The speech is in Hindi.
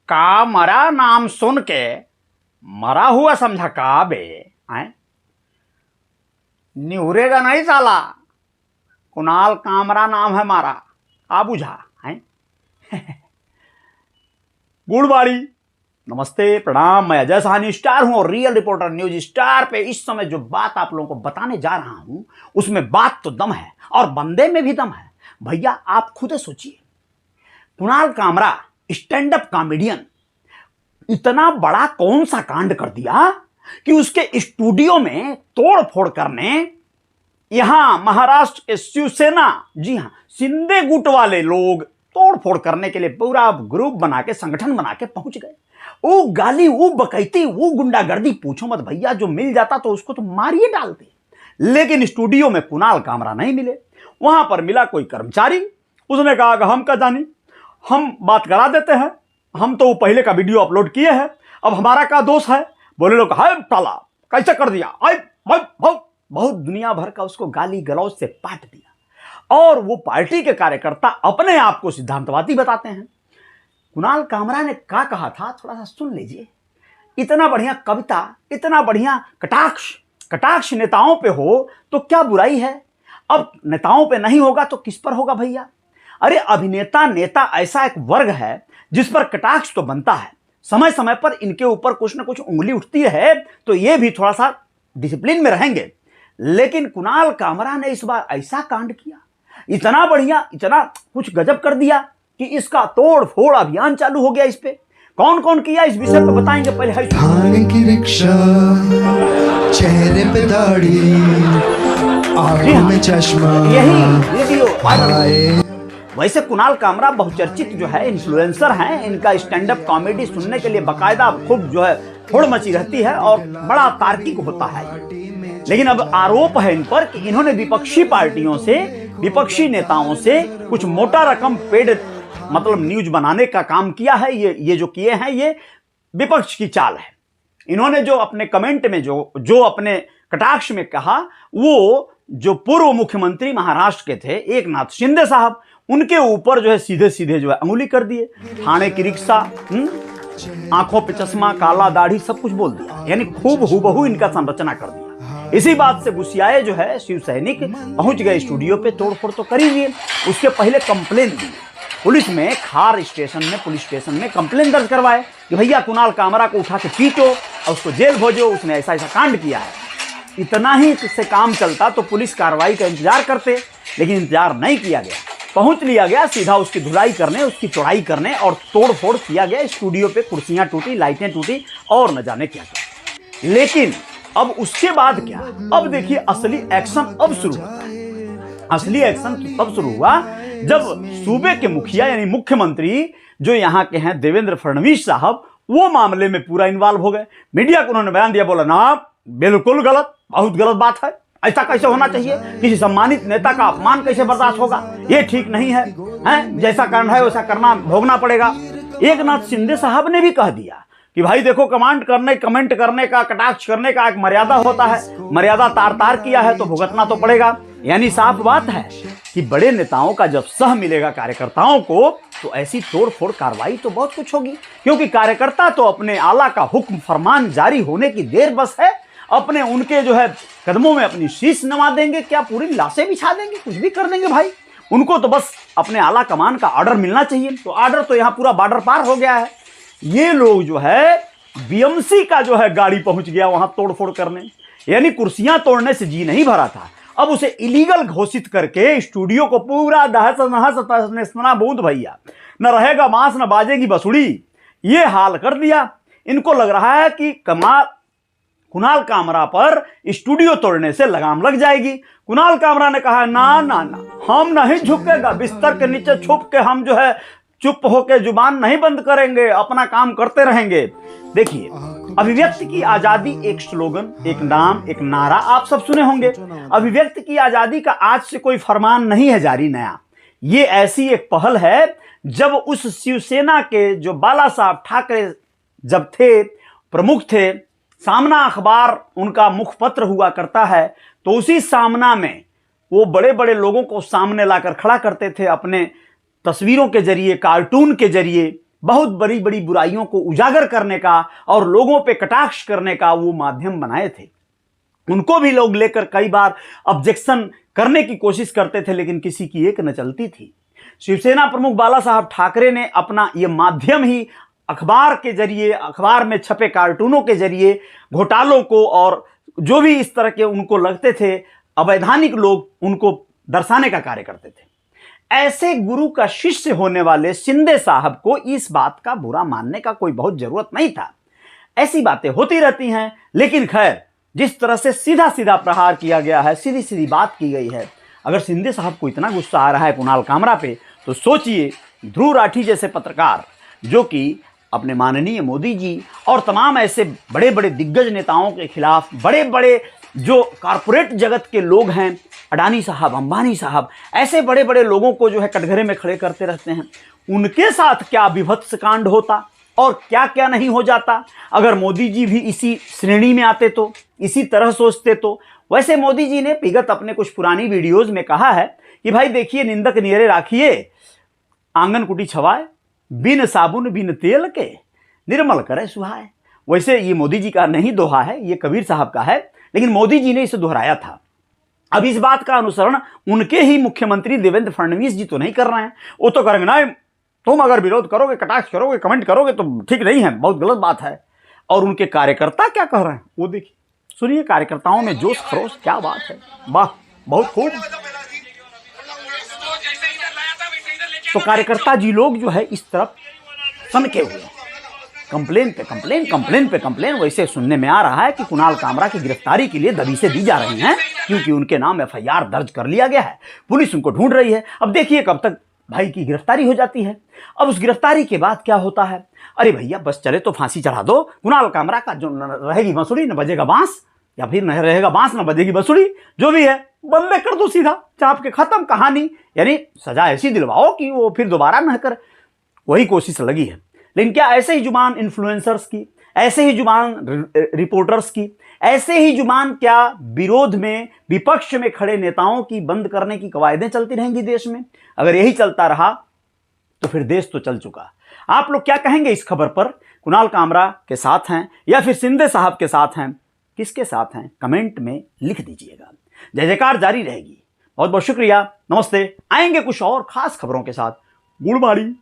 का मरा नाम सुन के मरा हुआ समझा का बे? आए निहुरेगा नहीं साला। कुणाल कामरा नाम है मारा, आ बुझा है। गुड़बाड़ी, नमस्ते, प्रणाम। मैं अजय साहनी स्टार हूं और रियल रिपोर्टर न्यूज स्टार पे इस समय जो बात आप लोगों को बताने जा रहा हूं उसमें बात तो दम है और बंदे में भी दम है। भैया आप खुद सोचिए, Kunal Kamra stand up comedian इतना बड़ा कौन सा कांड कर दिया कि उसके स्टूडियो में तोड़ फोड़ करने यहां महाराष्ट्र के शिवसेना, जी हां शिंदे गुट वाले लोग तोड़ फोड़ करने के लिए पूरा ग्रुप बना के, संगठन बना के पहुंच गए। वो गाली, वो बकैती, वो गुंडागर्दी पूछो मत भैया। जो मिल जाता तो उसको तो मारिए डालते। लेकिन स्टूडियो में कुणाल कामरा नहीं मिले। वहां पर मिला कोई कर्मचारी, उसने कहा कि हम क्या जानी, हम बात करा देते हैं, हम तो पहले का वीडियो अपलोड किए हैं, अब हमारा क्या दोष है। बोले लोग हाय टाला कैसे कर दिया, बहुत दुनिया भर का उसको गाली गलौज से पाट दिया। और वो पार्टी के कार्यकर्ता अपने आप को सिद्धांतवादी बताते हैं। कुणाल कामरा ने क्या कहा था थोड़ा सा सुन लीजिए। इतना बढ़िया कविता, इतना बढ़िया कटाक्ष नेताओं पे हो तो क्या बुराई है। अब नेताओं पे नहीं होगा तो किस पर होगा भैया। अरे अभिनेता, नेता ऐसा एक वर्ग है जिस पर कटाक्ष तो बनता है। समय समय पर इनके ऊपर कुछ ना कुछ उंगली उठती है तो ये भी थोड़ा सा डिसिप्लिन में रहेंगे। लेकिन कुणाल कामरा ने इस बार ऐसा कांड किया, इतना बढ़िया, इतना कुछ गजब कर दिया कि इसका तोड़ फोड़ अभियान चालू हो गया। इस पे कौन कौन किया इस विषय पे बताएंगे। पहले थाने की रिक्शा, चेहरे पे दाढ़ी, आंखों में चश्मा, यही वीडियो। वैसे कुणाल कामरा बहुचर्चित जो है इन्फ्लुएंसर हैं। इनका स्टैंड अप कॉमेडी सुनने के लिए बकायदा खूब जो है फोड़ मची रहती है और बड़ा तार्किक होता है। लेकिन अब आरोप है इन पर कि इन्होंने विपक्षी पार्टियों से, विपक्षी नेताओं से कुछ मोटा रकम पेड मतलब न्यूज बनाने का काम किया है। ये जो किए हैं ये विपक्ष की चाल है। इन्होंने जो अपने कमेंट में जो अपने कटाक्ष में कहा, वो जो पूर्व मुख्यमंत्री महाराष्ट्र के थे एकनाथ शिंदे साहब, उनके ऊपर जो है सीधे सीधे जो है अंगुली कर दिए। थाने की रिक्शा, आंखों पे चश्मा, काला दाढ़ी, सब कुछ बोल दिया। यानी खूब हुबहू इनका संरचना कर दिया। इसी बात से गुस्सियाए जो है शिव सैनिक पहुंच गए स्टूडियो पे। तोड़फोड़ तो कर ही लिए, उसके पहले कंप्लेन दी पुलिस में। खार स्टेशन में, पुलिस स्टेशन में कंप्लेन दर्ज करवाए कि भैया कुणाल कामरा को उठा के पीटो और उसको जेल भेजो, उसने ऐसा ऐसा कांड किया है। इतना ही इससे काम चलता तो पुलिस कार्रवाई का इंतजार करते, लेकिन इंतजार नहीं किया गया। पहुंच लिया गया सीधा उसकी धुलाई करने, उसकी चौड़ाई करने और तोड़ फोड़ किया गया। स्टूडियो पे कुर्सियां टूटी, लाइटें टूटी और न जाने क्या क्या। लेकिन अब उसके बाद क्या, अब देखिए असली एक्शन अब शुरू होता है। असली एक्शन तब शुरू हुआ जब सूबे के मुखिया यानी मुख्यमंत्री जो यहाँ के हैं देवेंद्र फडणवीस साहब, वो मामले में पूरा इन्वॉल्व हो गए। मीडिया को उन्होंने बयान दिया, बोला ना बिल्कुल गलत, बहुत गलत बात है, ऐसा कैसे होना चाहिए, किसी सम्मानित नेता का अपमान कैसे बर्दाश्त होगा, ये ठीक नहीं है, जैसा करना है वैसा करना भोगना पड़ेगा। एकनाथ शिंदे साहब ने भी कह दिया कि भाई देखो, कमेंट करने का, कटाक्ष करने का एक मर्यादा होता है, मर्यादा तार किया है तो भुगतना तो पड़ेगा। यानी साफ बात है कि बड़े नेताओं का जब सह मिलेगा कार्यकर्ताओं को तो ऐसी तोड़ फोड़ कार्रवाई तो बहुत कुछ होगी। क्योंकि कार्यकर्ता तो अपने आला का हुक्म फरमान जारी होने की देर बस है, अपने उनके जो है कदमों में अपनी शीश नवा देंगे, क्या पूरी लाशें बिछा देंगे, कुछ भी कर देंगे भाई। उनको तो बस अपने आला कमान का ऑर्डर मिलना चाहिए। तो ऑर्डर तो यहाँ पूरा बॉर्डर पार हो गया है। ये लोग जो है बीएमसी का जो है गाड़ी पहुंच गया वहां तोड़फोड़ करने। यानी कुर्सियां तोड़ने से जी नहीं भरा था, अब उसे इलीगल घोषित करके स्टूडियो को पूरा बूंद भैया, न रहेगा मांस न बाजेगी बसुड़ी, ये हाल कर दिया। इनको लग रहा है कि कुणाल कामरा पर स्टूडियो तोड़ने से लगाम लग जाएगी। कुणाल कामरा ने कहा ना ना ना, हम नहीं झुकेगा, बिस्तर के नीचे छुप के हम जो है चुप होकर जुबान नहीं बंद करेंगे, अपना काम करते रहेंगे। देखिए, अभिव्यक्ति की आजादी एक स्लोगन, एक नाम, एक नारा आप सब सुने होंगे। अभिव्यक्ति की आजादी का आज से कोई फरमान नहीं है जारी नया। ये ऐसी एक पहल है जब उस शिवसेना के जो बाला साहब ठाकरे जब थे, प्रमुख थे, सामना अखबार उनका मुखपत्र हुआ करता है, तो उसी सामना में वो बड़े बड़े लोगों को सामने लाकर खड़ा करते थे, अपने तस्वीरों के जरिए, कार्टून के जरिए बहुत बड़ी बड़ी बुराइयों को उजागर करने का और लोगों पे कटाक्ष करने का वो माध्यम बनाए थे। उनको भी लोग लेकर कई बार ऑब्जेक्शन करने की कोशिश करते थे, लेकिन किसी की एक न चलती थी। शिवसेना प्रमुख बाला साहब ठाकरे ने अपना यह माध्यम ही अखबार के जरिए, अखबार में छपे कार्टूनों के जरिए घोटालों को और जो भी इस तरह के उनको लगते थे अवैधानिक लोग, उनको दर्शाने का कार्य करते थे। ऐसे गुरु का शिष्य होने वाले शिंदे साहब को इस बात का बुरा मानने का कोई बहुत जरूरत नहीं था। ऐसी बातें होती रहती हैं, लेकिन खैर जिस तरह से सीधा सीधा प्रहार किया गया है, सीधी सीधी बात की गई है, अगर शिंदे साहब को इतना गुस्सा आ रहा है कुणाल कामरा पे, तो सोचिए ध्रुव राठी जैसे पत्रकार, जो कि अपने माननीय मोदी जी और तमाम ऐसे बड़े बड़े दिग्गज नेताओं के खिलाफ, बड़े बड़े जो कॉरपोरेट जगत के लोग हैं, अडानी साहब, अंबानी साहब, ऐसे बड़े बड़े लोगों को जो है कटघरे में खड़े करते रहते हैं, उनके साथ क्या विभत्स कांड होता और क्या क्या नहीं हो जाता अगर मोदी जी भी इसी श्रेणी में आते, तो इसी तरह सोचते तो। वैसे मोदी जी ने विगत अपने कुछ पुरानी वीडियोज में कहा है कि भाई देखिए, निंदक नियरे राखिए, आंगन कुटी छवाए, बिन साबुन बिन तेल के, निर्मल करे सुहाए। वैसे ये मोदी जी का नहीं दोहा है, ये कबीर साहब का है, लेकिन मोदी जी ने इसे दोहराया था। अब इस बात का अनुसरण उनके ही मुख्यमंत्री देवेंद्र फडणवीस जी तो नहीं कर रहे हैं। वो तो करेंगे ना, तुम अगर विरोध करोगे, कटाक्ष करोगे, कमेंट करोगे तो ठीक नहीं है, बहुत गलत बात है। और उनके कार्यकर्ता क्या कह रहे हैं वो देखिए, सुनिए। कार्यकर्ताओं में जोश खरोश, क्या बात है, वाह, बहुत खूब। तो कार्यकर्ता जी लोग जो है इस तरफ सनके हुए, कंप्लेन पे कंप्लेन, कंप्लेन पे कंप्लेन। वैसे सुनने में आ रहा है कि कुणाल कामरा की गिरफ्तारी के लिए दबीसें दी जा रही हैं, क्योंकि उनके नाम एफआईआर दर्ज कर लिया गया है, पुलिस उनको ढूंढ रही है। अब देखिए कब तक भाई की गिरफ्तारी हो जाती है। अब उस गिरफ्तारी के बाद क्या होता है, अरे भैया बस चले तो फांसी चढ़ा दो। कुणाल कामरा का जो न रहेगी बांसुरी न बजेगा बांस, या फिर न रहेगा बांस न बजेगी बांसुरी, जो भी है बंदे कर दो, सीधा चाप के खत्म कहानी। यानी सजा ऐसी दिलवाओ कि वो फिर दोबारा न कर। वही कोशिश लगी है। लेकिन क्या ऐसे ही जुबान इन्फ्लुएंसर्स की, ऐसे ही जुबान रिपोर्टर्स की, ऐसे ही जुबान क्या विरोध में, विपक्ष में खड़े नेताओं की बंद करने की कवायदें चलती रहेंगी देश में? अगर यही चलता रहा तो फिर देश तो चल चुका। आप लोग क्या कहेंगे इस खबर पर? कुणाल कामरा के साथ हैं या फिर शिंदे साहब के साथ हैं? किसके साथ हैं कमेंट में लिख दीजिएगा। जय जयकार जारी रहेगी। बहुत बहुत शुक्रिया, नमस्ते। आएंगे कुछ और खास खबरों के साथ। Good morning.